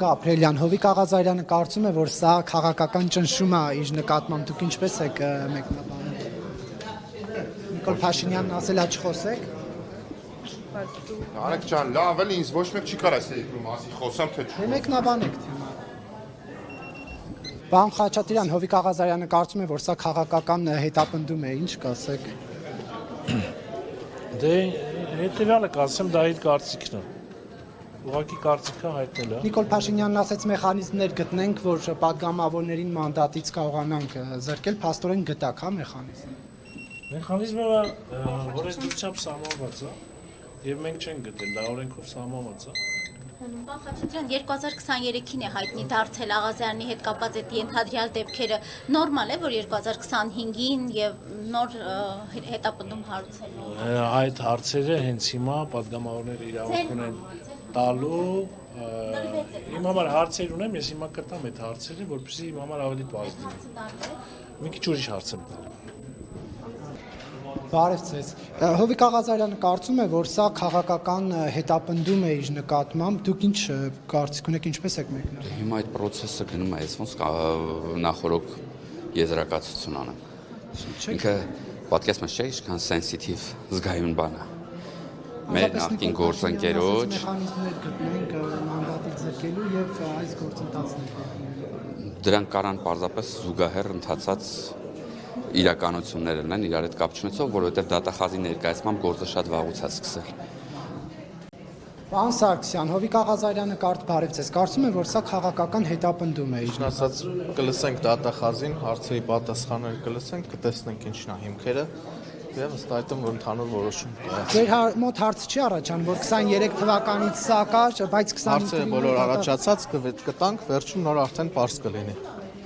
Ապրելյան, Հովիկ Աղազարյանը կարծում է, որ սա քաղաքական ճնշում է իր նկատմամբ, դուք ինչպես եք մեկնաբանում։ Նիկոլ Փաշինյանն ասել է չխոսեք։ Արեգ ջան, լավ էլի ինձ ոչ մեկ չի կարա երկրում ասի խոսամ թե չէ։ Մեկնաբանեք թեման։ Պարոն Խաչատրյան, Հովիկ Աղազարյանը կարծում է, որ սա քաղաքական հետապնդում է, ինչ կասեք։ Դե հետևյալը կասեմ, դա իր կարծիքն է։ Ուղղակի կարծիքը հայտնել է։ Նիկոլ Փաշինյանն ասեց մեխանիզմներ գտնենք, որ պատգամավորներին մանդատից կարողանանք զրկել, փաստորեն գտակ, հա մեխանիզմ։ Մեխանիզմը օրենսդրությամբ սահմանված է, եւ մենք չենք գտել, դա օրենքով սահմանված է։ Պարոն Խաչատրյան, 2023-ին է հայտնի դարձել Աղազարյանի հետ կապված այդ ենթադրյալ դեպքերը։ Նորմալ է, որ 2025-ին եւ նոր հետապնդում հարցեր։ Այդ հարցերը հենց հիմա պատգամավորները իրավունք ունեն տալու։ Իմ համար հարցեր ունեմ, ես հիմա կտամ այդ հարցերը, որպեսզի իմ համար ավելի պարզ լինի։ Մի քիչ ուրիշ հարց եմ տալու։ Բարև ձեզ։ Հովիկ Աղազարյանը կարծում է, որ սա քաղաքական հետապնդում է իր նկատմամբ, դուք ինչ կարծիք ունեք, ինչպես եք մեկնաբանում։ Հիմա այդ process-ը գնում է, ես ոնց նախորոք եզրակացություն անեմ։ Ինքը պատկերացնում ես, չէ՞, ինչքան sensitive զգայուն բան է։ Մեր նախկին գործընկերոջ մեխանիզմներ գտնենք մանդատից զրկելու եւ այս գործընթացները։ դրանք կարան պարզապես զուգահեռ ընթացած իրականություններ են իրար հետ կապ չունեցող, որովհետև դատախազի ներկայացմամբ գործը շատ վաղուց է սկսել։ Պարոն Սարգսյան, Հովիկ Աղազարյանը բարև ձեզ, կարծում է, որ սա քաղաքական հետապնդում է իր։ Ասած կլսենք դատախազին, հարցերի պատասխաններ կլսենք, կտեսնենք ինչն է հիմքերը եւ ըստ այդմ որ ընդհանուր որոշում կայացվի։ Ձեր մոտ հարց չի առաջանում, որ 23 թվականից սա կար, բայց 29 հարցերը բոլոր առաջացած կտանք, վերջում նոր արդեն պարզ կլինի։